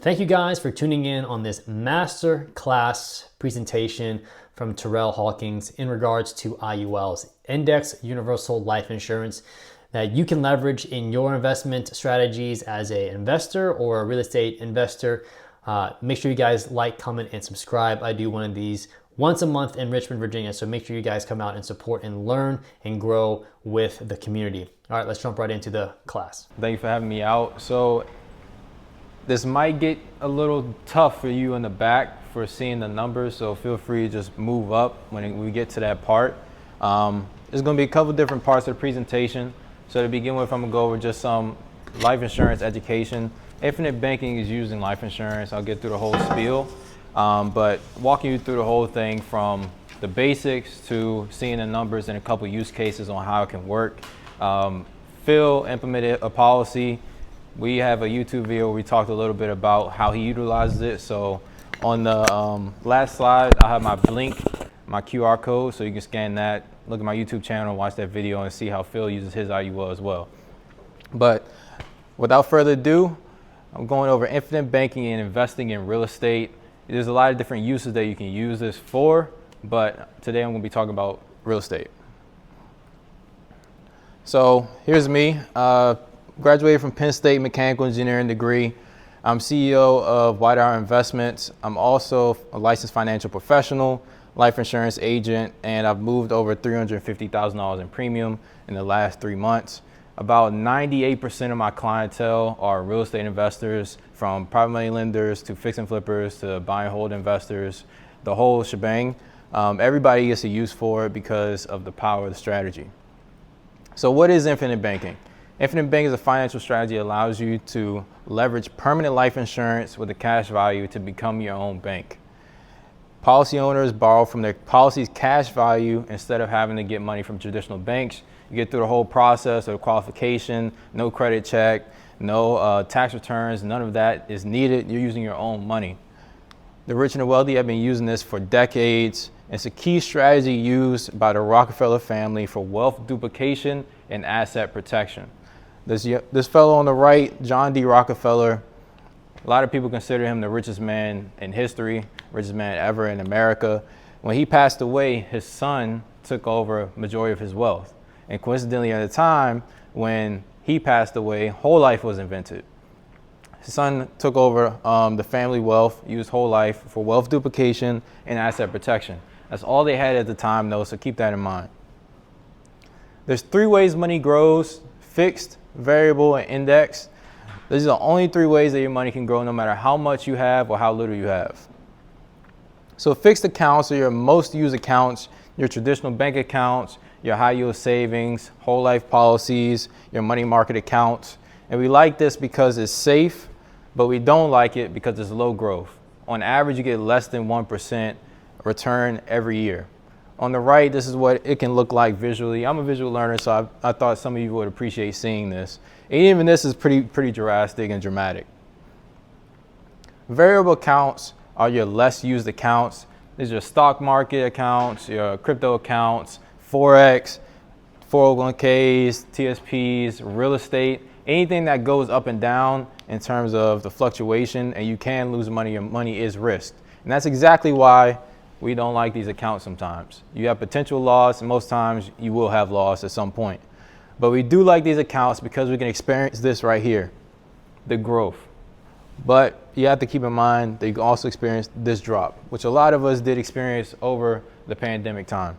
Thank you guys for tuning in on this master class presentation from Terrell Hawkings in regards to IULs, Index Universal Life Insurance, that you can leverage in your investment strategies as an investor or a real estate investor. Make sure you guys like, comment, and subscribe. I do one of these once a month in Richmond, Virginia, so make sure you guys come out and support and learn and grow with the community. All right, let's jump right into the class. Thank you for having me out. So this might get a little tough for you in the back for seeing the numbers, so feel free to just move up when we get to that part. There's going to be a couple different parts of the presentation. So to begin with, I'm going to go over just some life insurance education. Infinite banking is using life insurance. I'll get through the whole spiel, but walking you through the whole thing from the basics to seeing the numbers and a couple use cases on how it can work. Phil implemented a policy. We have a YouTube video where we talked a little bit about how he utilizes it. So on the last slide, I have my link, my QR code, so you can scan that, look at my YouTube channel, watch that video, and see how Phil uses his IUL as well. But without further ado, I'm going over infinite banking and investing in real estate. There's a lot of different uses that you can use this for, but today I'm going to be talking about real estate. So here's me. Graduated from Penn State mechanical engineering degree. I'm CEO of White Hour Investments. I'm also a licensed financial professional, life insurance agent, and I've moved over $350,000 in premium in the last 3 months. About 98% of my clientele are real estate investors, from private money lenders to fix and flippers to buy and hold investors, the whole shebang. Everybody gets a use for it because of the power of the strategy. So what is infinite banking? Infinite banking is a financial strategy that allows you to leverage permanent life insurance with a cash value to become your own bank. Policy owners borrow from their policy's cash value instead of having to get money from traditional banks. You get through the whole process of qualification, no credit check, no tax returns, none of that is needed. You're using your own money. The rich and the wealthy have been using this for decades. It's a key strategy used by the Rockefeller family for wealth duplication and asset protection. This fellow on the right, John D. Rockefeller, a lot of people consider him the richest man in history, richest man ever in America. When he passed away, his son took over majority of his wealth. And coincidentally, at the time when he passed away, whole life was invented. His son took over the family wealth, used whole life for wealth duplication and asset protection. That's all they had at the time, though, so keep that in mind. There's 3 ways money grows: fixed, variable, and index. These are the only 3 ways that your money can grow, no matter how much you have or how little you have. So fixed accounts are your most used accounts, your traditional bank accounts, your high yield savings, whole life policies, your money market accounts. And we like this because it's safe, but we don't like it because it's low growth. On average, you get less than 1% return every year. On the right, this is what it can look like visually. I'm a visual learner, so I thought some of you would appreciate seeing this. And even this is pretty drastic and dramatic. Variable accounts are your less used accounts. These are stock market accounts, your crypto accounts, Forex, 401ks, TSPs, real estate, anything that goes up and down in terms of the fluctuation, and you can lose money. Your money is risked. And that's exactly why we don't like these accounts sometimes. You have potential loss, and most times you will have loss at some point. But we do like these accounts because we can experience this right here, the growth. But you have to keep in mind that you can also experience this drop, which a lot of us did experience over the pandemic time.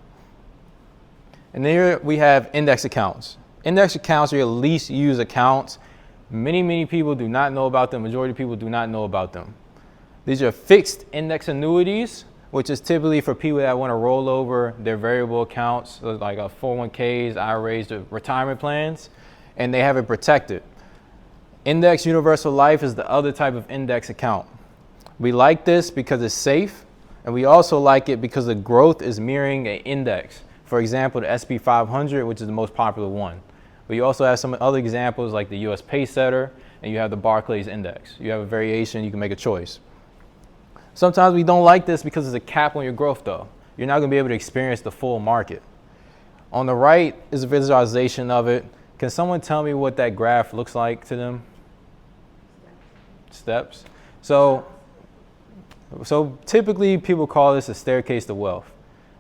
And here we have index accounts. Index accounts are your least used accounts. Many people do not know about them. Majority of people do not know about them. These are fixed index annuities, which is typically for people that want to roll over their variable accounts, like 401ks, IRAs, retirement plans, and they have it protected. Index Universal Life is the other type of index account. We like this because it's safe, and we also like it because the growth is mirroring an index. For example, the SP 500, which is the most popular one. But you also have some other examples like the US Paysetter, and you have the Barclays Index. You have a variation, you can make a choice. Sometimes we don't like this because there's a cap on your growth, though. You're not going to be able to experience the full market. On the right is a visualization of it. Can someone tell me what that graph looks like to them? Steps. So typically people call this a staircase to wealth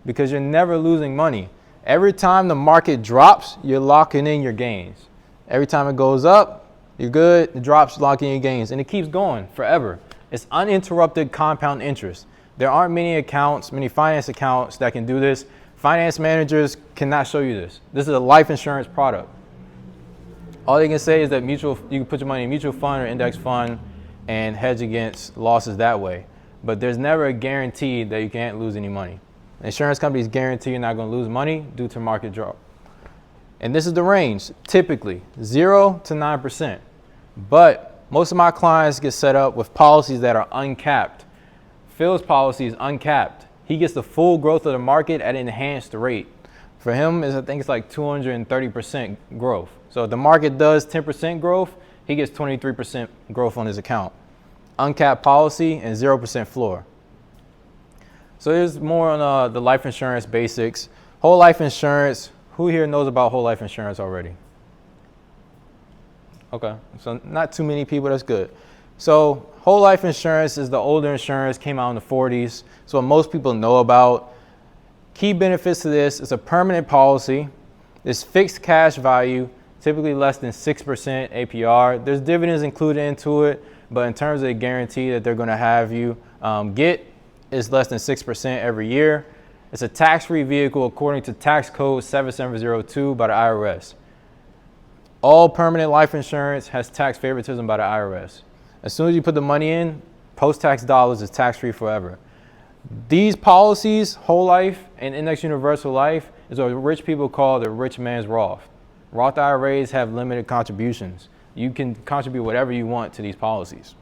because you're never losing money. Every time the market drops, you're locking in your gains. Every time it goes up, you're good. It drops, locking in your gains. And it keeps going forever. It's uninterrupted compound interest. There aren't many finance accounts that can do this. Finance managers cannot show you this. This is a life insurance product. All they can say is that you can put your money in a mutual fund or index fund and hedge against losses that way. But there's never a guarantee that you can't lose any money. Insurance companies guarantee you're not going to lose money due to market drop. And this is the range, typically 0 to 9%. But most of my clients get set up with policies that are uncapped. Phil's policy is uncapped. He gets the full growth of the market at an enhanced rate. For him, I think it's like 230% growth. So if the market does 10% growth, he gets 23% growth on his account. Uncapped policy and 0% floor. So here's more on the life insurance basics. Whole life insurance. Who here knows about whole life insurance already? Okay, so not too many people. That's good. So whole life insurance is the older insurance, came out in the 40s. So what most people know about. Key benefits to this is a permanent policy. It's fixed cash value, typically less than 6% APR. There's dividends included into it, but in terms of the guarantee that they're going to have you get, is less than 6% every year. It's a tax-free vehicle according to tax code 7702 by the IRS. All permanent life insurance has tax favoritism by the IRS. As soon as you put the money in, post-tax dollars is tax-free forever. These policies, whole life and index universal life, is what rich people call the rich man's Roth. Roth IRAs have limited contributions. You can contribute whatever you want to these policies.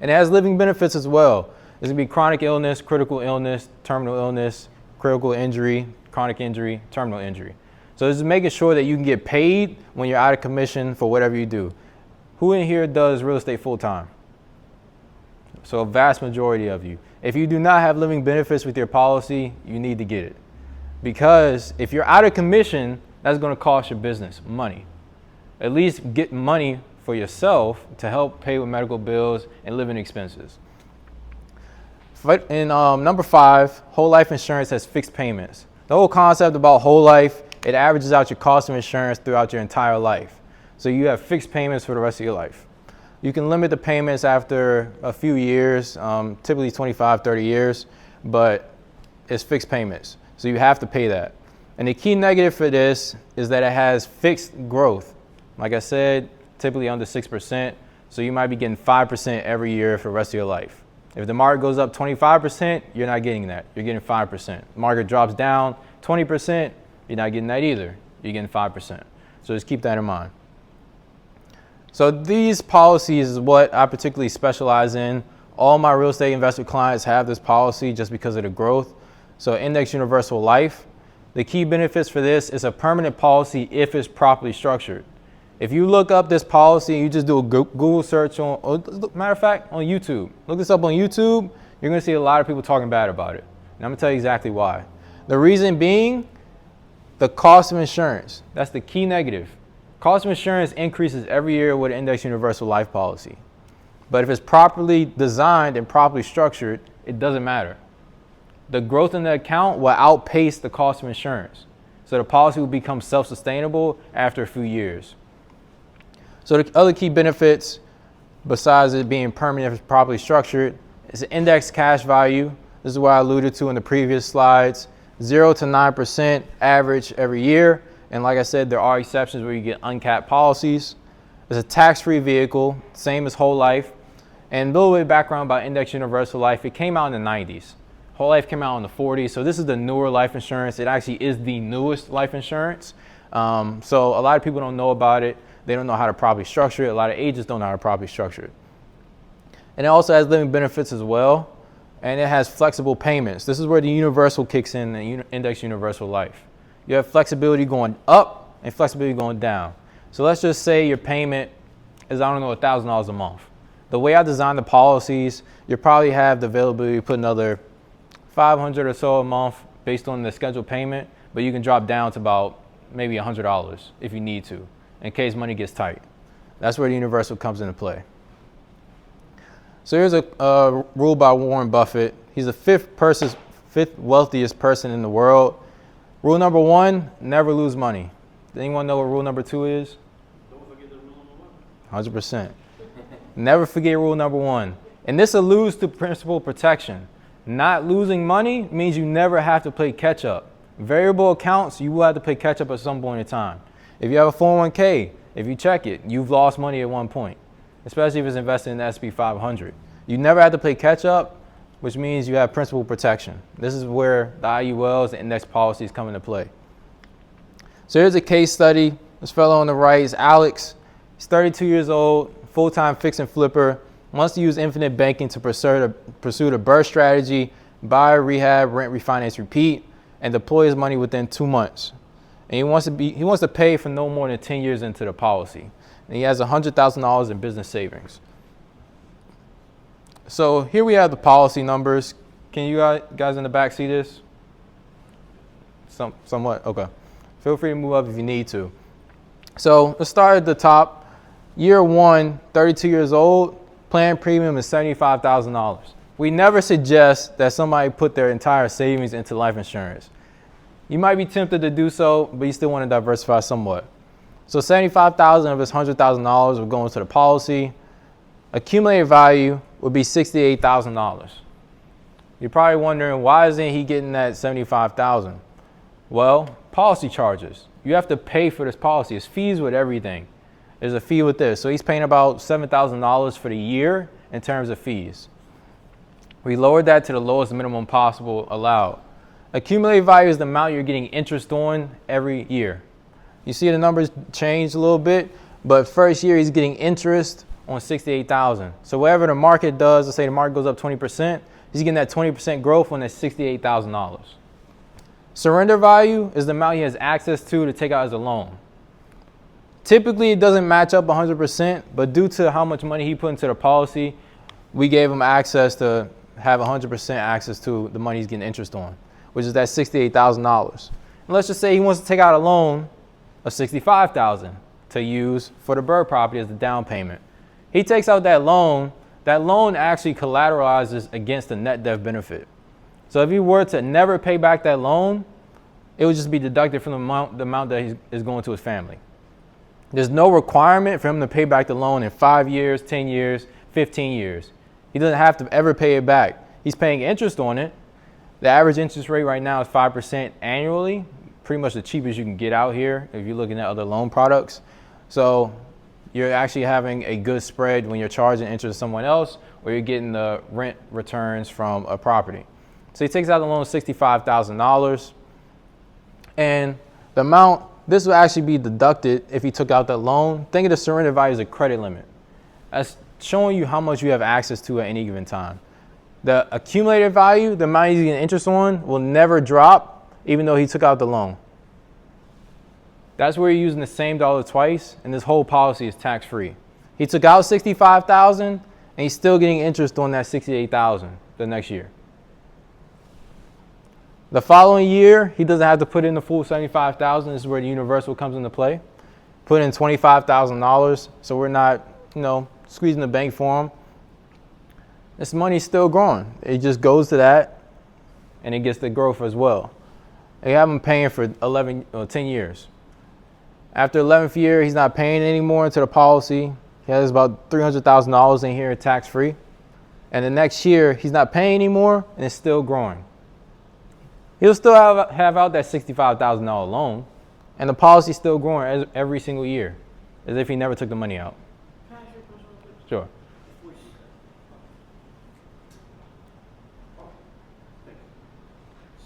And it has living benefits as well. There's going to be chronic illness, critical illness, terminal illness, critical injury, chronic injury, terminal injury. So this is making sure that you can get paid when you're out of commission for whatever you do. Who in here does real estate full time? So a vast majority of you. If you do not have living benefits with your policy, you need to get it. Because if you're out of commission, that's going to cost your business money. At least get money for yourself to help pay with medical bills and living expenses. And number 5, whole life insurance has fixed payments. The whole concept about whole life, it averages out your cost of insurance throughout your entire life. So you have fixed payments for the rest of your life. You can limit the payments after a few years, typically 25, 30 years, but it's fixed payments. So you have to pay that. And the key negative for this is that it has fixed growth. Like I said, typically under 6%. So you might be getting 5% every year for the rest of your life. If the market goes up 25%, you're not getting that. You're getting 5%. Market drops down 20%, you're not getting that either. You're getting 5%. So just keep that in mind. So these policies is what I particularly specialize in. All my real estate investment clients have this policy just because of the growth. So Index Universal Life, the key benefits for this is a permanent policy if it's properly structured. If you look up this policy and you just do a Google search on, matter of fact, on YouTube, look this up on YouTube, you're going to see a lot of people talking bad about it. And I'm going to tell you exactly why. The reason being the cost of insurance. That's the key negative. Cost of insurance increases every year with an Index Universal Life policy. But if it's properly designed and properly structured, it doesn't matter. The growth in the account will outpace the cost of insurance. So the policy will become self-sustainable after a few years. So the other key benefits, besides it being permanent if it's properly structured, is the index cash value. This is what I alluded to in the previous slides. 0 to 9% average every year. And like I said, there are exceptions where you get uncapped policies. It's a tax-free vehicle, same as whole life. And a little bit of background about Index Universal Life. It came out in the 90s. Whole life came out in the 40s. So this is the newer life insurance. It actually is the newest life insurance. So a lot of people don't know about it. They don't know how to properly structure it. A lot of agents don't know how to properly structure it. And it also has living benefits as well. And it has flexible payments. This is where the universal kicks in, the Index Universal Life. You have flexibility going up and flexibility going down. So let's just say your payment is, I don't know, $1,000 a month. The way I designed the policies, you probably have the availability to put another $500 or so a month based on the scheduled payment, but you can drop down to about maybe $100 if you need to, in case money gets tight. That's where the universal comes into play. So here's a rule by Warren Buffett. He's the fifth wealthiest person in the world. Rule number 1, never lose money. Does anyone know what rule number 2 is? Don't forget the rule number 1. 100%. Never forget rule number 1. And this alludes to principal protection. Not losing money means you never have to play catch up. Variable accounts, you will have to play catch up at some point in time. If you have a 401k, if you check it, you've lost money at one point, especially if it's invested in the S&P 500. You never have to play catch up, which means you have principal protection. This is where the IULs, the index policies come into play. So here's a case study. This fellow on the right is Alex. He's 32 years old, full-time fix and flipper, wants to use infinite banking to pursue the BRRRR strategy, buy, rehab, rent, refinance, repeat, and deploy his money within 2 months. And he wants to pay for no more than 10 years into the policy. And he has $100,000 in business savings. So here we have the policy numbers. Can you guys in the back see this? Somewhat, okay. Feel free to move up if you need to. So let's start at the top. Year 1, 32 years old, plan premium is $75,000. We never suggest that somebody put their entire savings into life insurance. You might be tempted to do so, but you still want to diversify somewhat. So $75,000 of his $100,000 will go into the policy. Accumulated value would be $68,000. You're probably wondering, why isn't he getting that $75,000? Well, policy charges. You have to pay for this policy. It's fees with everything. There's a fee with this. So he's paying about $7,000 for the year in terms of fees. We lowered that to the lowest minimum possible allowed. Accumulated value is the amount you're getting interest on every year. You see the numbers changed a little bit, but first year he's getting interest on $68,000. So whatever the market does, let's say the market goes up 20%, he's getting that 20% growth on that $68,000. Surrender value is the amount he has access to take out as a loan. Typically it doesn't match up 100%, but due to how much money he put into the policy, we gave him access to have 100% access to the money he's getting interest on, which is that $68,000. And let's just say he wants to take out a loan of $65,000 to use for the BRRRR property as the down payment. He takes out that loan actually collateralizes against the net death benefit. So if he were to never pay back that loan, it would just be deducted from the amount that is going to his family. There's no requirement for him to pay back the loan in 5 years, 10 years, 15 years. He doesn't have to ever pay it back. He's paying interest on it. The average interest rate right now is 5% annually, pretty much the cheapest you can get out here if you're looking at other loan products. So you're actually having a good spread when you're charging interest to someone else, or you're getting the rent returns from a property. So he takes out the loan of $65,000, and the amount, this will actually be deducted if he took out that loan. Think of the surrender value as a credit limit. That's showing you how much you have access to at any given time. The accumulated value, the amount he's getting interest on, will never drop even though he took out the loan. That's where you're using the same dollar twice, and this whole policy is tax-free. He took out $65,000, and he's still getting interest on that $68,000 the next year. The following year, he doesn't have to put in the full $75,000. This is where the universal comes into play. Put in $25,000, so we're not, squeezing the bank for him. This money's still growing. It just goes to that, and it gets the growth as well. They have him paying for 10 years. After 11th year, he's not paying anymore into the policy. He has about $300,000 in here tax-free. And the next year, he's not paying anymore, and it's still growing. He'll still have out that $65,000 loan, and the policy's still growing every single year, as if he never took the money out. Can I ask you a question real quick? Sure.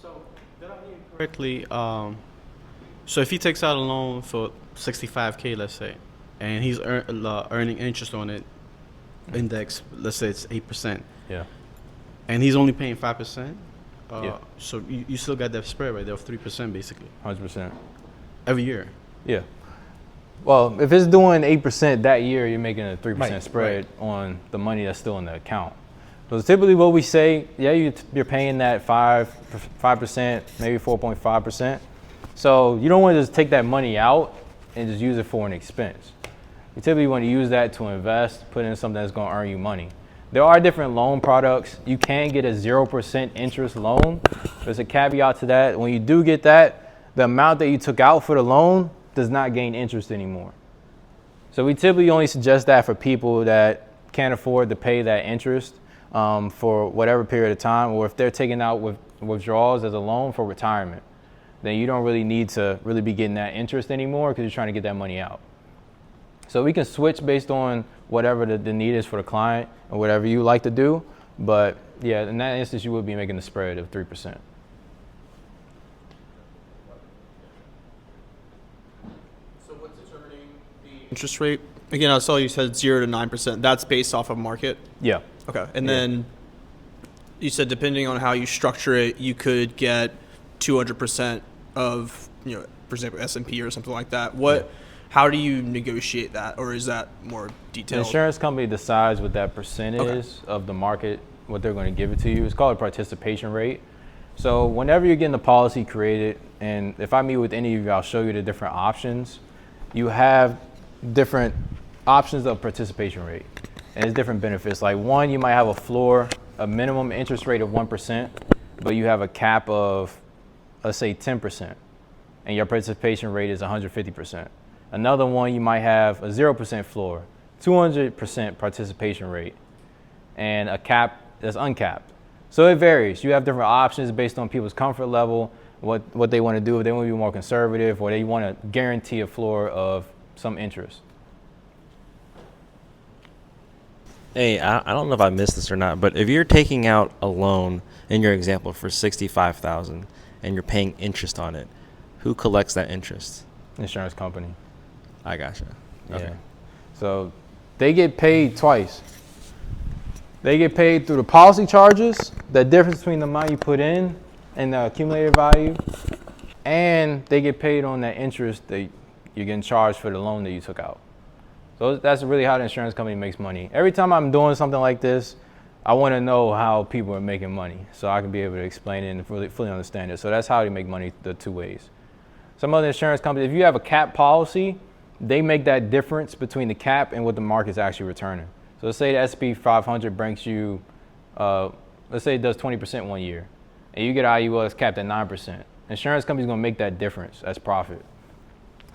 So, did I hear you correctly? So if he takes out a loan for $65K, let's say, and he's earning interest on it, index, let's say it's 8%. Yeah. And he's only paying 5%. Yeah. So you still got that spread right there of 3% basically. 100%. Every year. Yeah. Well, if it's doing 8% that year, you're making a 3% spread on the money that's still in the account. So typically what we say, you're paying that 5%, maybe 4.5%. So you don't want to just take that money out and just use it for an expense. You typically want to use that to invest, put in something that's going to earn you money. There are different loan products. You can get a 0% interest loan. There's a caveat to that. When you do get that, the amount that you took out for the loan does not gain interest anymore. So we typically only suggest that for people that can't afford to pay that interest for whatever period of time, or if they're taking out withdrawals as a loan for retirement, then you don't really need to really be getting that interest anymore because you're trying to get that money out. So we can switch based on whatever the need is for the client or whatever you like to do. But yeah, in that instance, you would be making the spread of 3%. So what's determining the interest rate? Again, I saw you said 0 to 9%. That's based off of market? Yeah. Okay. And then you said depending on how you structure it, you could get 200% of, for example, S&P or something like that. How do you negotiate that, or is that more detailed? The insurance company decides what that percentage of the market, what they're going to give it to you. It's called a participation rate. So whenever you're getting the policy created, and if I meet with any of you, I'll show you the different options. You have different options of participation rate, and there's different benefits. Like one, you might have a floor, a minimum interest rate of 1%, but you have a cap of, let's say, 10%, and your participation rate is 150%. Another one, you might have a 0% floor, 200% participation rate, and a cap that's uncapped. So it varies. You have different options based on people's comfort level, what they want to do. If they want to be more conservative, or they want to guarantee a floor of some interest. Hey, I don't know if I missed this or not, but if you're taking out a loan in your example for $65,000 and you're paying interest on it, who collects that interest? Insurance company. I gotcha. Okay. Yeah. So they get paid twice. They get paid through the policy charges, the difference between the amount you put in and the accumulated value, and they get paid on that interest that you're getting charged for the loan that you took out. So that's really how the insurance company makes money. Every time I'm doing something like this, I want to know how people are making money so I can be able to explain it and really fully understand it. So that's how they make money the two ways. Some other insurance companies, if you have a cap policy, they make that difference between the cap and what the market's actually returning. So let's say the S&P 500 brings you, let's say it does 20% 1 year, and you get IUL that's capped at 9%. Insurance company's gonna make that difference as profit.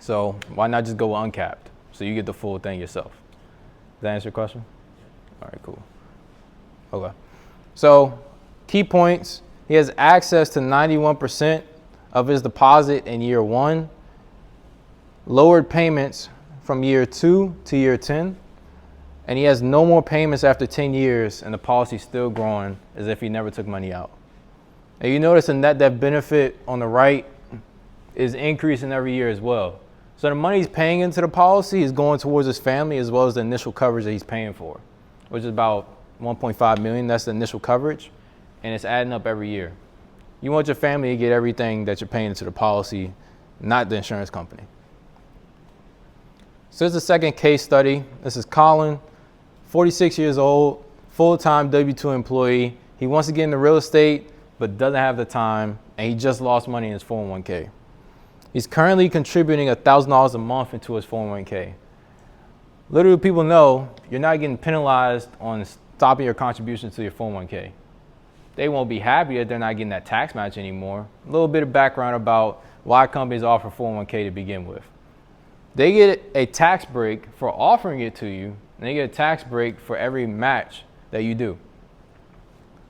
So why not just go uncapped? So you get the full thing yourself. Does that answer your question? All right, cool. Okay. So key points, he has access to 91% of his deposit in year 1, lowered payments from year 2 to year 10, and he has no more payments after 10 years, and the policy's still growing as if he never took money out. And you notice the net death benefit on the right is increasing every year as well. So the money he's paying into the policy is going towards his family as well as the initial coverage that he's paying for, which is about $1.5 million. That's the initial coverage, and it's adding up every year. You want your family to get everything that you're paying into the policy, not the insurance company. So this is the second case study. This is Colin, 46 years old, full-time W-2 employee. He wants to get into real estate, but doesn't have the time, and he just lost money in his 401k. He's currently contributing $1,000 a month into his 401k. Little do people know, you're not getting penalized on stopping your contributions to your 401k. They won't be happy that they're not getting that tax match anymore. A little bit of background about why companies offer 401k to begin with. They get a tax break for offering it to you, and they get a tax break for every match that you do.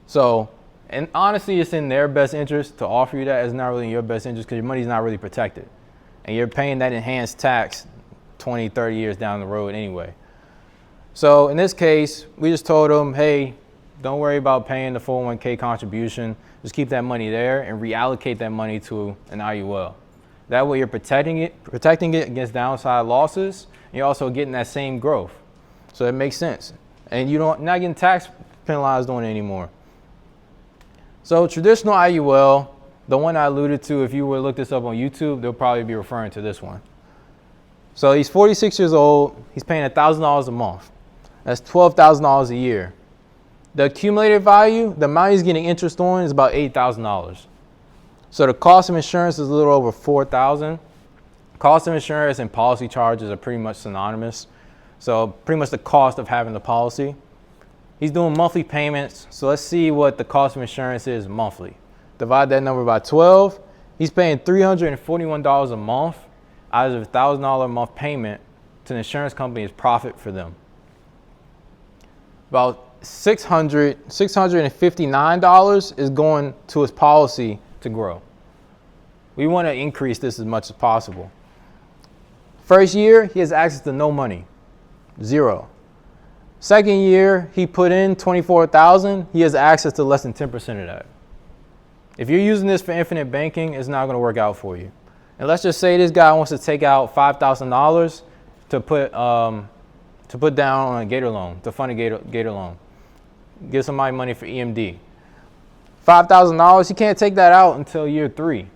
So, and honestly, it's in their best interest to offer you that. It's not really in your best interest because your money's not really protected. And you're paying that enhanced tax 20, 30 years down the road anyway. So in this case, we just told them, hey, don't worry about paying the 401k contribution. Just keep that money there and reallocate that money to an IUL. That way you're protecting it against downside losses, and you're also getting that same growth. So it makes sense. And you're not getting tax penalized on it anymore. So traditional IUL, the one I alluded to, if you were to look this up on YouTube, they'll probably be referring to this one. So he's 46 years old. He's paying $1,000 a month. That's $12,000 a year. The accumulated value, the amount he's getting interest on, is about $8,000. So the cost of insurance is a little over $4,000. Cost of insurance and policy charges are pretty much synonymous. So pretty much the cost of having the policy. He's doing monthly payments. So let's see what the cost of insurance is monthly. Divide that number by 12. He's paying $341 a month out of a $1,000 a month payment to the insurance company as profit for them. About $659 is going to his policy to grow. We want to increase this as much as possible. First year, he has access to no money, zero. Second year, he put in $24,000. He has access to less than 10% of that. If you're using this for infinite banking, it's not going to work out for you. And let's just say this guy wants to take out $5,000 to put down on a Gator loan, to fund a Gator loan. Give somebody money for EMD. $5,000, you can't take that out until year 3.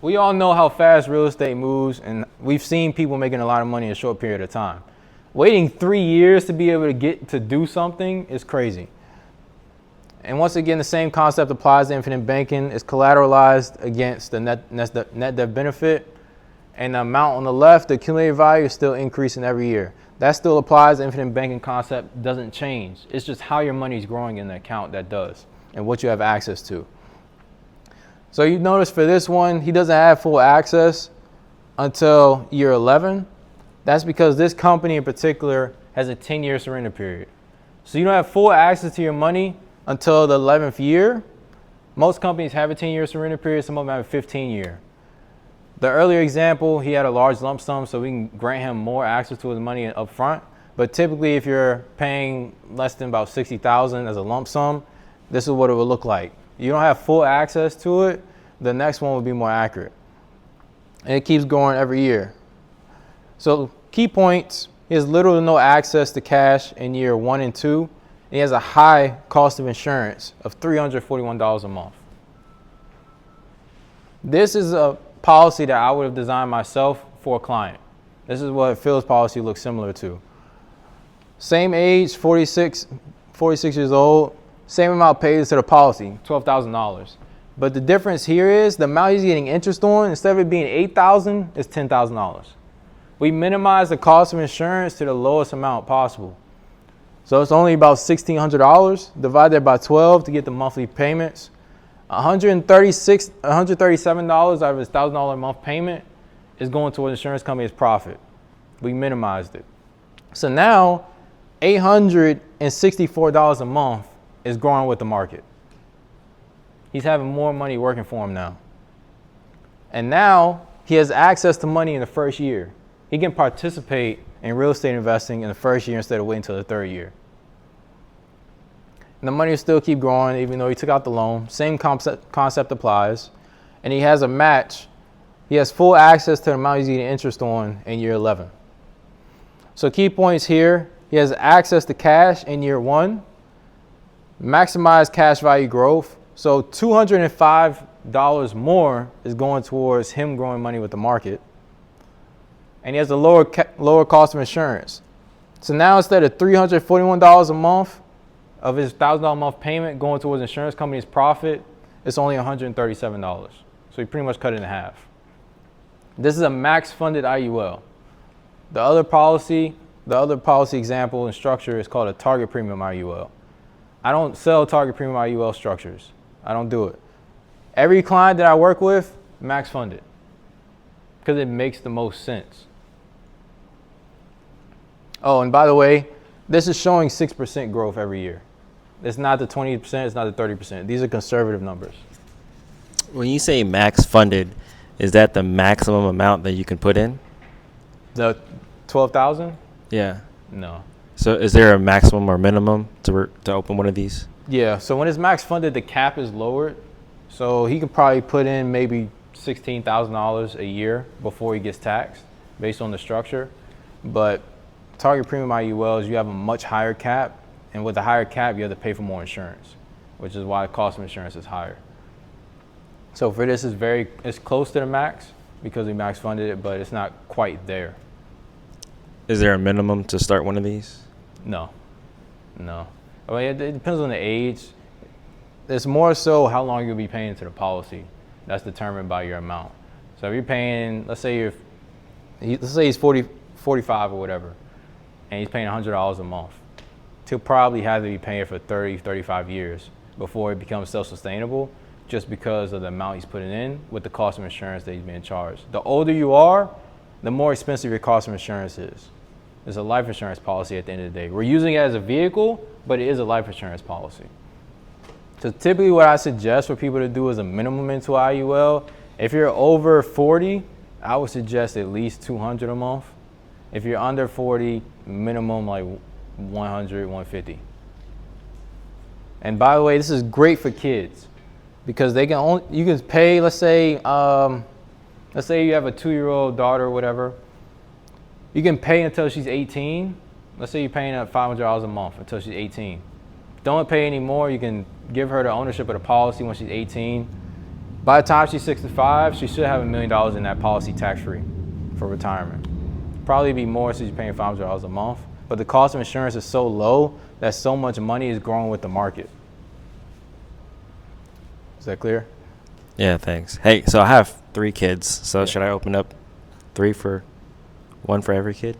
We all know how fast real estate moves, and we've seen people making a lot of money in a short period of time. Waiting 3 years to be able to get to do something is crazy. And once again, the same concept applies to infinite banking. It's collateralized against the net debt benefit. And the amount on the left, the accumulated value, is still increasing every year. That still applies. The infinite banking concept doesn't change. It's just how your money is growing in the account that does, and what you have access to. So you notice for this one, he doesn't have full access until year 11. That's because this company in particular has a 10-year surrender period. So you don't have full access to your money until the 11th year. Most companies have a 10-year surrender period. Some of them have a 15-year. The earlier example, he had a large lump sum, so we can grant him more access to his money up front. But typically, if you're paying less than about $60,000 as a lump sum, this is what it would look like. You don't have full access to it. The next one would be more accurate. And it keeps going every year. So key points, he has little to no access to cash in year 1 and 2. He has a high cost of insurance of $341 a month. This is a policy that I would have designed myself for a client. This is what Phil's policy looks similar to. Same age, 46 years old, same amount paid to the policy, $12,000. But the difference here is the amount he's getting interest on, instead of it being $8,000, it's $10,000. We minimize the cost of insurance to the lowest amount possible. So it's only about $1,600. Divide that by 12 to get the monthly payments. $137 out of his $1,000 a month payment is going to an insurance company's profit. We minimized it. So now $864 a month is growing with the market. He's having more money working for him now. And now he has access to money in the first year. He can participate in real estate investing in the first year instead of waiting until the third year. And the money will still keep growing even though he took out the loan. Same concept applies. And he has a match. He has full access to the amount he's getting interest on in year 11. So key points here, he has access to cash in year 1. Maximize cash value growth. So $205 more is going towards him growing money with the market. And he has a lower cost of insurance. So now instead of $341 a month of his $1,000 a month payment going towards insurance company's profit, it's only $137. So he pretty much cut it in half. This is a max funded IUL. The other policy example and structure is called a target premium IUL. I don't sell target premium IUL structures. I don't do it. Every client that I work with, max funded, because it makes the most sense. Oh, and by the way, this is showing 6% growth every year. It's not the 20%, it's not the 30%. These are conservative numbers. When you say max funded, is that the maximum amount that you can put in? The 12,000? Yeah. No. So is there a maximum or minimum to open one of these? Yeah, so when it's max funded, the cap is lowered. So he could probably put in maybe $16,000 a year before he gets taxed based on the structure. But target premium IULs, you have a much higher cap. And with a higher cap, you have to pay for more insurance, which is why the cost of insurance is higher. So for this, it's close to the max because we max funded it, but it's not quite there. Is there a minimum to start one of these? No. I mean, it depends on the age. It's more so how long you'll be paying into the policy. That's determined by your amount. So if you're paying, let's say he's 45 or whatever, and he's paying $100 a month. he'll probably have to be paying for 30, 35 years before it becomes self-sustainable, just because of the amount he's putting in with the cost of insurance that he's being charged. The older you are, the more expensive your cost of insurance is. It's a life insurance policy at the end of the day. We're using it as a vehicle, but it is a life insurance policy. So typically what I suggest for people to do is a minimum into IUL. If you're over 40, I would suggest at least $200 a month. If you're under 40, minimum like 100, 150. And by the way, this is great for kids because they can only, you can pay, let's say you have a 2-year-old daughter or whatever. You can pay until she's 18. Let's say you're paying her $500 a month until she's 18. Don't pay anymore. You can give her the ownership of the policy when she's 18. By the time she's 65, she should have $1 million in that policy tax-free for retirement. Probably be more since you're paying $500 a month. But the cost of insurance is so low that so much money is growing with the market. Is that clear? Yeah, thanks. Hey, so I have 3 kids. So should I open up 1 for every kid?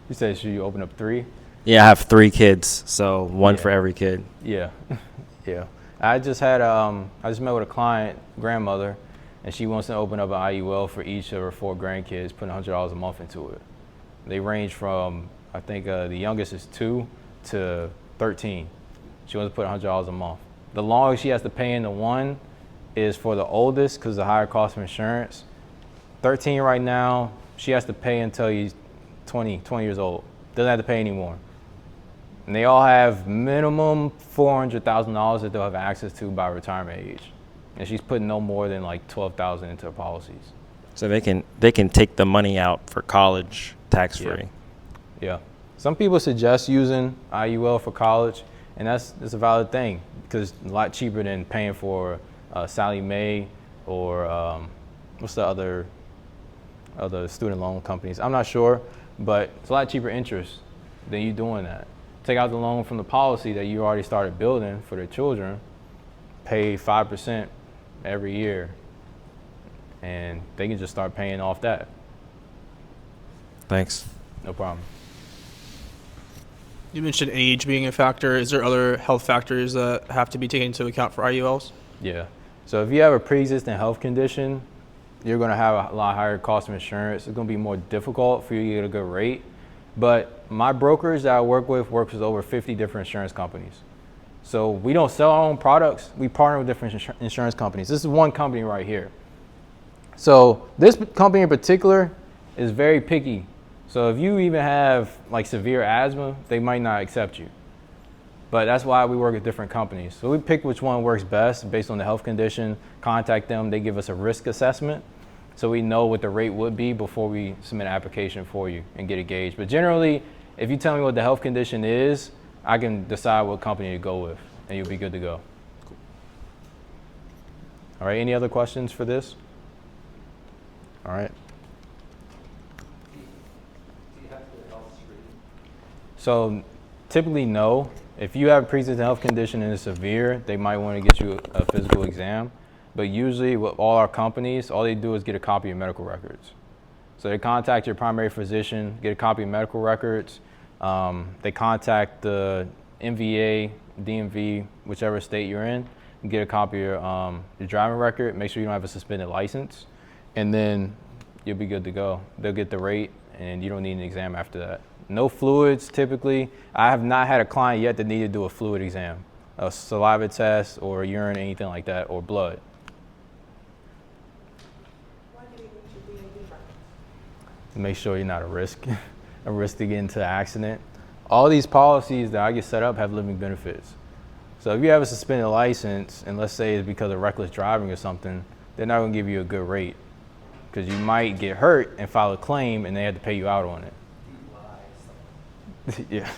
You said should you open up 3? Yeah, I have 3 kids, so 1 for every kid. Yeah, yeah. I just met with a client, grandmother, and she wants to open up an IUL for each of her 4 grandkids, putting $100 a month into it. They range from, I think the youngest is 2 to 13. She wants to put $100 a month. The longest she has to pay into one is for the oldest because of the higher cost of insurance. 13 right now, she has to pay until he's 20 years old. Doesn't have to pay anymore. And they all have minimum $400,000 that they'll have access to by retirement age. And she's putting no more than like $12,000 into her policies. So they can take the money out for college tax-free. Yeah. Some people suggest using IUL for college, and that's a valid thing because it's a lot cheaper than paying for Sallie Mae or what's the other student loan companies. I'm not sure, but it's a lot cheaper interest than you doing that. Take out the loan from the policy that you already started building for their children, pay 5% every year, and they can just start paying off that. Thanks. No problem. You mentioned age being a factor. Is there other health factors that have to be taken into account for IULs? Yeah. So if you have a pre-existing health condition, you're going to have a lot higher cost of insurance. It's going to be more difficult for you to get a good rate. But my brokers that I work with works with over 50 different insurance companies. So we don't sell our own products. We partner with different insurance companies. This is one company right here. So this company in particular is very picky. So if you even have like severe asthma, they might not accept you. But that's why we work with different companies. So we pick which one works best based on the health condition, contact them, they give us a risk assessment. So we know what the rate would be before we submit an application for you and get it gauged. But generally, if you tell me what the health condition is, I can decide what company to go with and you'll be good to go. Cool. All right, any other questions for this? All right. So typically no. If you have a pre-existing health condition and it's severe, they might want to get you a physical exam. But usually with all our companies, all they do is get a copy of medical records. So they contact your primary physician, get a copy of medical records. They contact the MVA, DMV, whichever state you're in, and get a copy of your driving record. Make sure you don't have a suspended license. And then you'll be good to go. They'll get the rate and you don't need an exam after that. No fluids typically. I have not had a client yet that needed to do a fluid exam, a saliva test or urine, anything like that, or blood. Why do you need your DMV records? Make sure you're not a risk to get into an accident. All these policies that I get set up have living benefits. So if you have a suspended license, and let's say it's because of reckless driving or something, they're not gonna give you a good rate because you might get hurt and file a claim and they have to pay you out on it. Yeah.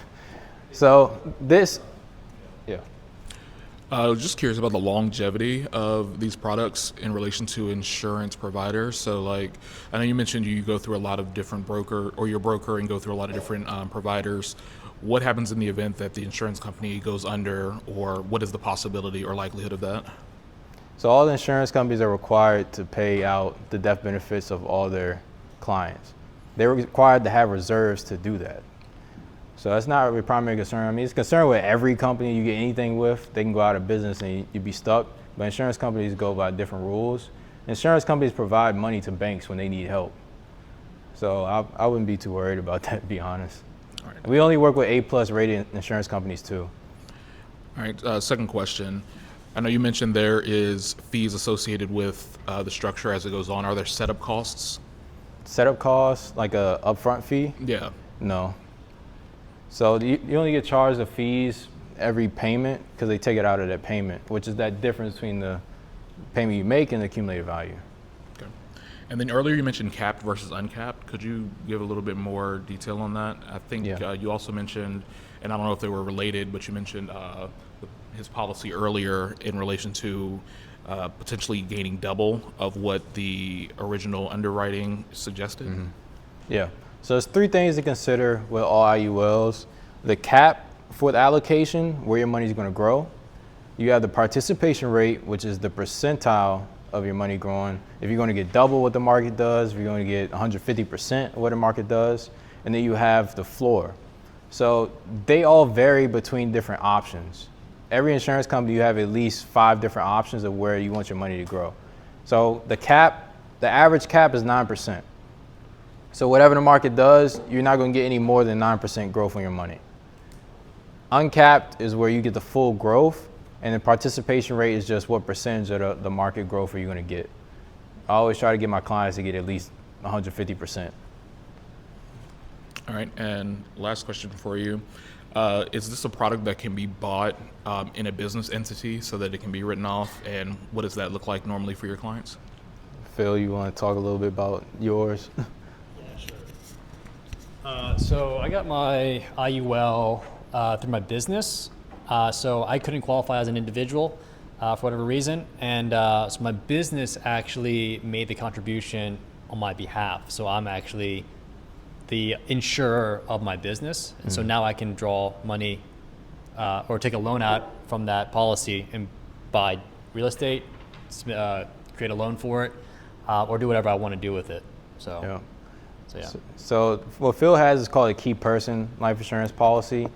So this, yeah. I was just curious about the longevity of these products in relation to insurance providers. So like, I know you mentioned you go through a lot of different your broker and go through a lot of different providers. What happens in the event that the insurance company goes under, or what is the possibility or likelihood of that? So all the insurance companies are required to pay out the death benefits of all their clients. They're required to have reserves to do that. So that's not your primary concern. I mean, it's concerned with every company you get anything with. They can go out of business and you'd be stuck. But insurance companies go by different rules. Insurance companies provide money to banks when they need help. So I wouldn't be too worried about that, to be honest. All right. We only work with A+ rated insurance companies too. All right, second question. I know you mentioned there is fees associated with the structure as it goes on. Are there setup costs? Setup costs, like a upfront fee? Yeah. No. So you only get charged the fees every payment because they take it out of that payment, which is that difference between the payment you make and the accumulated value. Okay. And then earlier you mentioned capped versus uncapped. Could you give a little bit more detail on that? I think you also mentioned, and I don't know if they were related, but you mentioned his policy earlier in relation to potentially gaining double of what the original underwriting suggested. Mm-hmm. Yeah. So there's 3 things to consider with all IULs. The cap for the allocation, where your money is going to grow. You have the participation rate, which is the percentile of your money growing. If you're going to get double what the market does, if you're going to get 150% of what the market does, and then you have the floor. So they all vary between different options. Every insurance company, you have at least 5 different options of where you want your money to grow. So the average cap is 9%. So whatever the market does, you're not going to get any more than 9% growth on your money. Uncapped is where you get the full growth, and the participation rate is just what percentage of the market growth are you going to get. I always try to get my clients to get at least 150%. All right, and last question for you. Is this a product that can be bought in a business entity so that it can be written off, and what does that look like normally for your clients? Phil, you want to talk a little bit about yours? So I got my IUL through my business. So I couldn't qualify as an individual for whatever reason. And so my business actually made the contribution on my behalf. So I'm actually the insurer of my business. And so now I can draw money or take a loan out from that policy and buy real estate, create a loan for it, or do whatever I want to do with it. So yeah. So what Phil has is called a key person life insurance policy.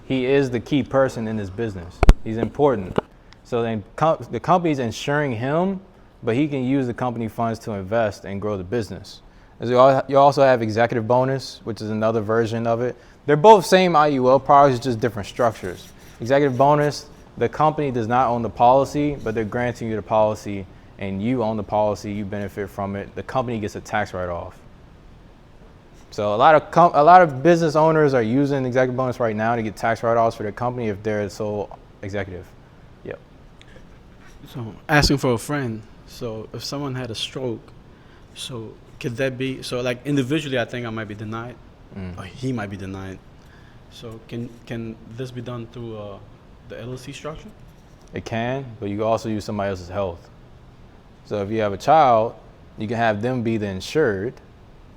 He is the key person in this business. He's important. So then the company's insuring him, but he can use the company funds to invest and grow the business. As you also have executive bonus, which is another version of it. They're both same IUL products, just different structures. Executive bonus, the company does not own the policy, but they're granting you the policy, and you own the policy, you benefit from it. The company gets a tax write-off. So a lot of business owners are using executive bonus right now to get tax write-offs for their company if they're the sole executive. Yep. So asking for a friend. So if someone had a stroke, so could that be, so like individually I think I might be denied, or he might be denied. So can this be done through the LLC structure? It can, but you can also use somebody else's health. So if you have a child, you can have them be the insured,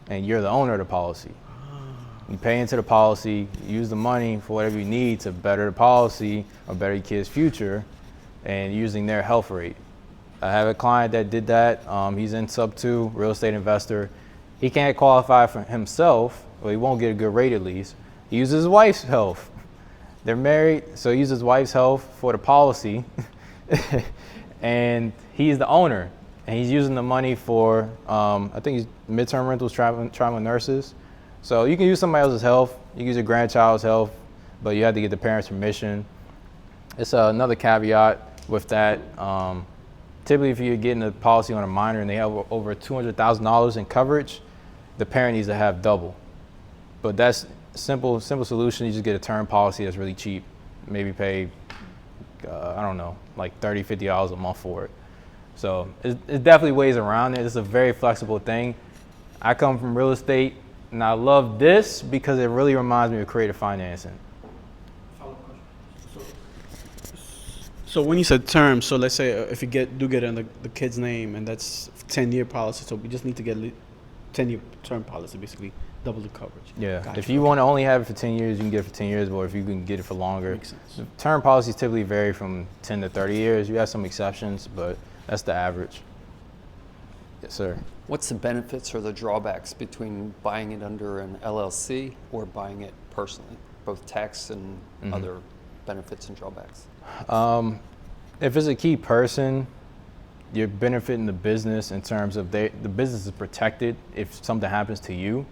and you're the owner of the policy. You pay into the policy, use the money for whatever you need to better the policy or better your kid's future, and using their health rate. I have a client that did that. He's in sub 2, real estate investor. He can't qualify for himself, or he won't get a good rate at least. He uses his wife's health. They're married, so he uses his wife's health for the policy, and he's the owner. And he's using the money for, I think he's midterm rentals, traveling nurses. So you can use somebody else's health. You can use your grandchild's health, but you have to get the parents' permission. It's another caveat with that. Typically, if you're getting a policy on a minor and they have over $200,000 in coverage, the parent needs to have double. But that's simple solution. You just get a term policy that's really cheap. Maybe pay, I don't know, like $30, $50 a month for it. So it's definitely ways around it. It's a very flexible thing. I come from real estate, and I love this because it really reminds me of creative financing. So when you said term, so let's say if you do get in the kid's name, and that's 10-year policy, so we just need to get 10-year term policy, basically double the coverage. Yeah. Gotcha. If you want to only have it for 10 years, you can get it for 10 years, or if you can get it for longer. Makes sense. The term policies typically vary from 10 to 30 years. You have some exceptions, but that's the average. Yes, sir. What's the benefits or the drawbacks between buying it under an LLC or buying it personally, both tax and other benefits and drawbacks? If it's a key person, you're benefiting the business in terms of the business is protected if something happens to you.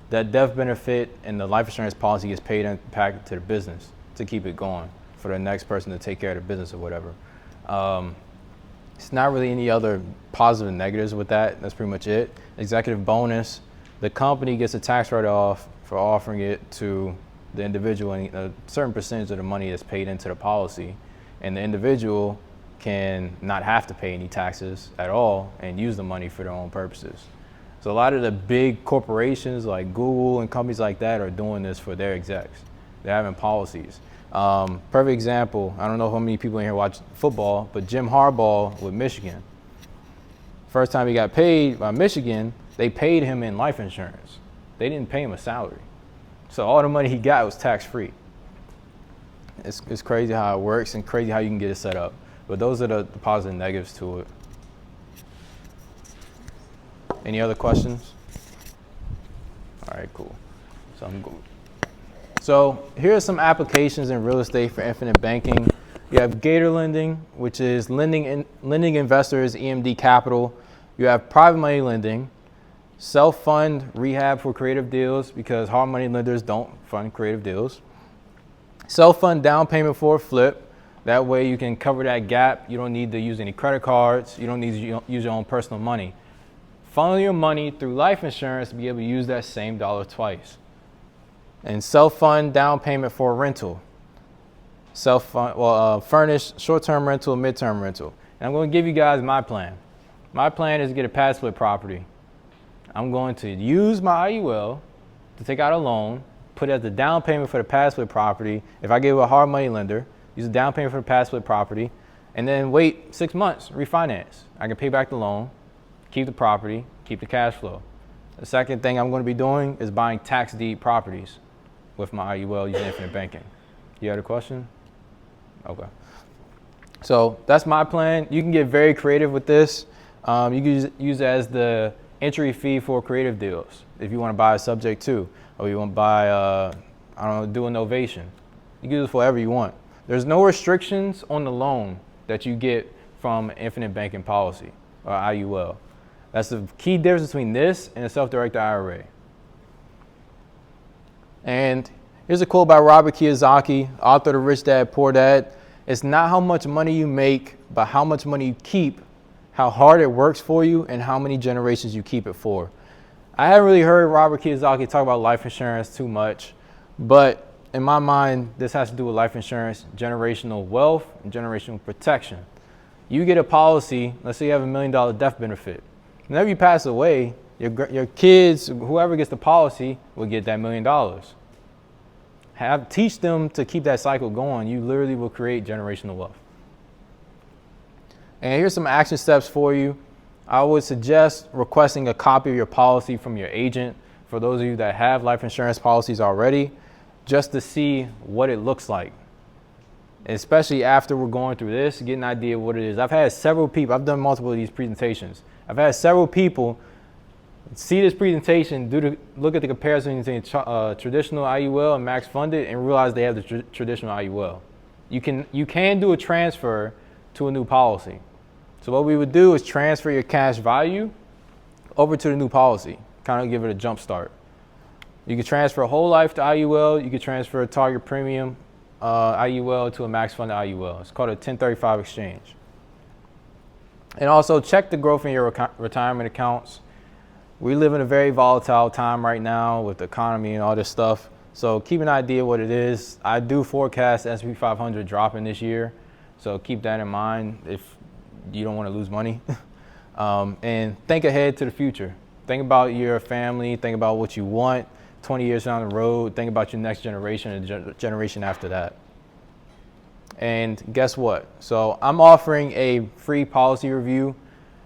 That death benefit and the life insurance policy gets paid back to the business to keep it going for the next person to take care of the business or whatever. It's not really any other positive and negatives with that. That's pretty much it. Executive bonus, the company gets a tax write-off for offering it to the individual, and a certain percentage of the money is paid into the policy, and the individual can not have to pay any taxes at all and use the money for their own purposes. So a lot of the big corporations like Google and companies like that are doing this for their execs. They're having policies. Perfect example, I don't know how many people in here watch football, but Jim Harbaugh with Michigan. First time he got paid by Michigan, they paid him in life insurance. They didn't pay him a salary. So all the money he got was tax-free. It's crazy how it works and crazy how you can get it set up. But those are the positive and negatives to it. Any other questions? All right, cool. So here are some applications in real estate for infinite banking. You have Gator Lending, which is lending investors EMD capital. You have private money lending, self-fund rehab for creative deals because hard money lenders don't fund creative deals. Self-fund down payment for a flip. That way you can cover that gap. You don't need to use any credit cards. You don't need to use your own personal money. Funnel your money through life insurance to be able to use that same dollar twice. And self-fund down payment for a rental. Furnish short-term rental, mid-term rental. And I'm going to give you guys my plan. My plan is to get a pad split property. I'm going to use my IUL to take out a loan, put it as the down payment for the pad split property. If I give a hard money lender, use the down payment for the pad split property, and then wait 6 months, refinance. I can pay back the loan, keep the property, keep the cash flow. The second thing I'm going to be doing is buying tax deed properties with my IUL using infinite banking. You had a question? Okay. So that's my plan. You can get very creative with this. You can use it as the entry fee for creative deals. If you want to buy a subject to, or you want to buy, do a novation. You can use it for whatever you want. There's no restrictions on the loan that you get from infinite banking policy or IUL. That's the key difference between this and a self-directed IRA. And here's a quote by Robert Kiyosaki, author of Rich Dad, Poor Dad. It's not how much money you make, but how much money you keep, how hard it works for you, and how many generations you keep it for. I haven't really heard Robert Kiyosaki talk about life insurance too much, but in my mind, this has to do with life insurance, generational wealth, and generational protection. You get a policy, let's say you have $1 million death benefit. Whenever you pass away, your kids, whoever gets the policy, will get that $1 million. Teach them to keep that cycle going. You literally will create generational wealth. And here's some action steps for you. I would suggest requesting a copy of your policy from your agent for those of you that have life insurance policies already, just to see what it looks like. Especially after we're going through this, get an idea of what it is. I've had several people, I've done multiple of these presentations. I've had several people see this presentation, look at the comparison between traditional IUL and max funded, and realize they have the traditional IUL. You can do a transfer to a new policy. So what we would do is transfer your cash value over to the new policy, kind of give it a jump start. You can transfer a whole life to IUL. You can transfer a target premium IUL to a max funded IUL. It's called a 1035 exchange. And also check the growth in your retirement accounts. We live in a very volatile time right now with the economy and all this stuff. So keep an idea what it is. I do forecast S&P 500 dropping this year. So keep that in mind if you don't want to lose money. And think ahead to the future. Think about your family. Think about what you want 20 years down the road. Think about your next generation and the generation after that. And guess what? So I'm offering a free policy review.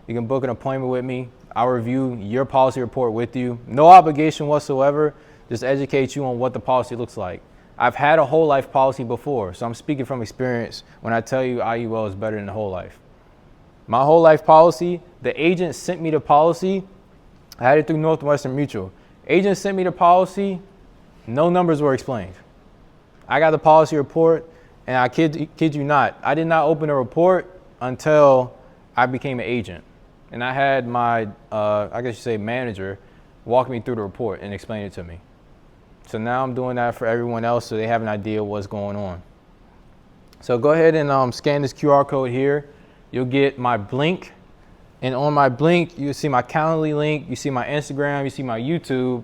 You can book an appointment with me. I'll review your policy report with you. No obligation whatsoever. Just educate you on what the policy looks like. I've had a whole life policy before, so I'm speaking from experience when I tell you IUL is better than the whole life. My whole life policy, the agent sent me the policy. I had it through Northwestern Mutual. Agent sent me the policy. No numbers were explained. I got the policy report, and I kid you not, I did not open a report until I became an agent. And I had my, I guess you say, manager walk me through the report and explain it to me. So now I'm doing that for everyone else so they have an idea what's going on. So go ahead and scan this QR code here. You'll get my Blink. And on my Blink, you'll see my Calendly link, you see my Instagram, you see my YouTube.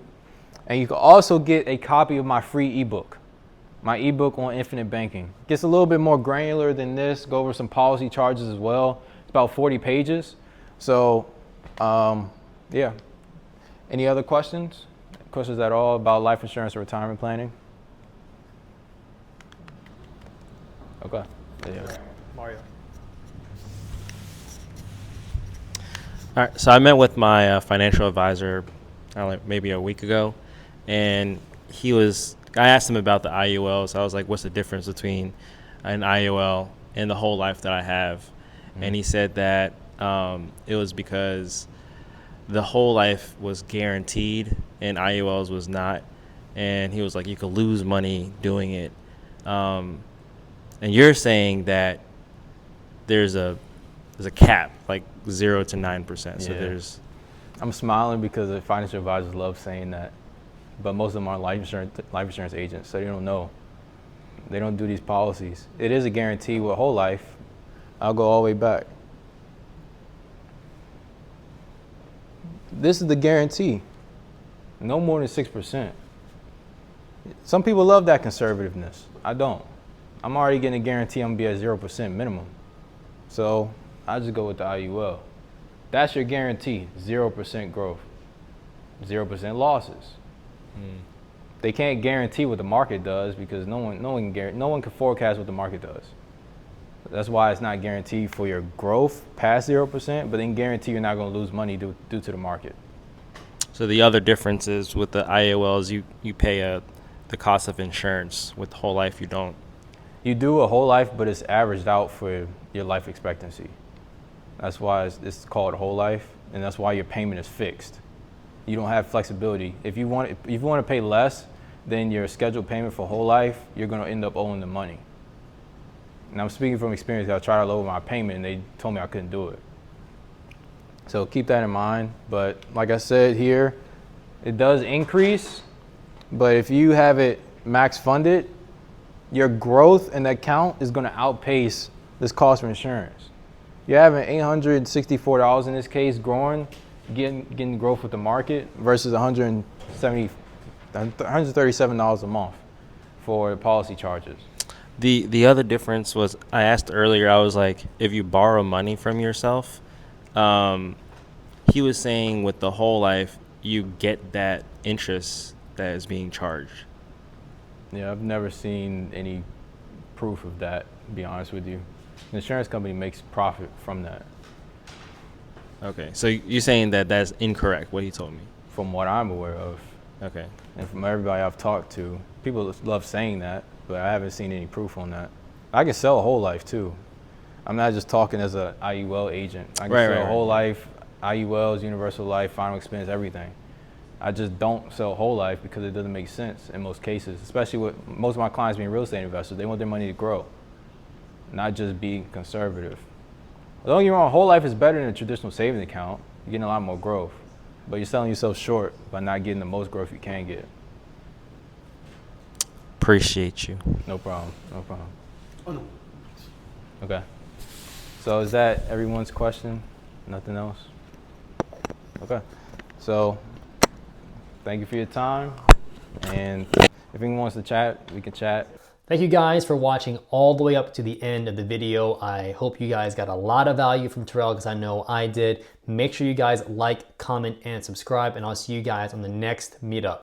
And you can also get a copy of my free ebook. My ebook on infinite banking. Gets a little bit more granular than this, go over some policy charges as well. It's about 40 pages. So, yeah. Any other questions? Questions at all about life insurance or retirement planning? Okay. Yeah. Mario. All right, so I met with my financial advisor, I don't know, maybe a week ago, and I asked him about the IULs. I was like, what's the difference between an IUL and the whole life that I have? Mm-hmm. And he said that it was because the whole life was guaranteed and IULs was not. And he was like, you could lose money doing it. And you're saying that there's a cap, like 0 to 9%. So I'm smiling because the financial advisors love saying that, but most of them are life insurance agents, so they don't know. They don't do these policies. It is a guarantee with whole life. I'll go all the way back. This is the guarantee. No more than 6%. Some people love that conservativeness. I don't. I'm already getting a guarantee I'm gonna be at 0% minimum. So I just go with the IUL. That's your guarantee, 0% growth, 0% losses. They can't guarantee what the market does because no one can forecast what the market does. That's why it's not guaranteed for your growth past 0%, but then guarantee you're not going to lose money due to the market. So the other difference is with the IULs, you pay the cost of insurance. With whole life, you don't. You do a whole life, but it's averaged out for your life expectancy. That's why it's called whole life, and that's why your payment is fixed. You don't have flexibility. If you want to pay less than your scheduled payment for whole life, you're going to end up owing the money. And I'm speaking from experience. I tried to lower my payment, and they told me I couldn't do it. So keep that in mind. But like I said here, it does increase. But if you have it max funded, your growth in the account is going to outpace this cost of insurance. You're having $864 in this case growing, getting growth with the market versus $137 a month for policy charges. The other difference was, I asked earlier, I was like, if you borrow money from yourself, he was saying with the whole life, you get that interest that is being charged. Yeah, I've never seen any proof of that, to be honest with you. The insurance company makes profit from that. Okay, so you're saying that that's incorrect, what he told me? From what I'm aware of. Okay. And from everybody I've talked to, people love saying that, but I haven't seen any proof on that. I can sell a whole life too. I'm not just talking as a IUL agent. I can sell whole life, IULs, universal life, final expense, everything. I just don't sell whole life because it doesn't make sense in most cases, especially with most of my clients being real estate investors. They want their money to grow, not just be conservative. Don't get me wrong, whole life is better than a traditional savings account. You're getting a lot more growth, but you're selling yourself short by not getting the most growth you can get. Appreciate you. No problem, no problem. Oh, no. Okay. So is that everyone's question? Nothing else? Okay. So thank you for your time. And if anyone wants to chat, we can chat. Thank you guys for watching all the way up to the end of the video. I hope you guys got a lot of value from Terrell, because I know I did. Make sure you guys like, comment, and subscribe, and I'll see you guys on the next meetup.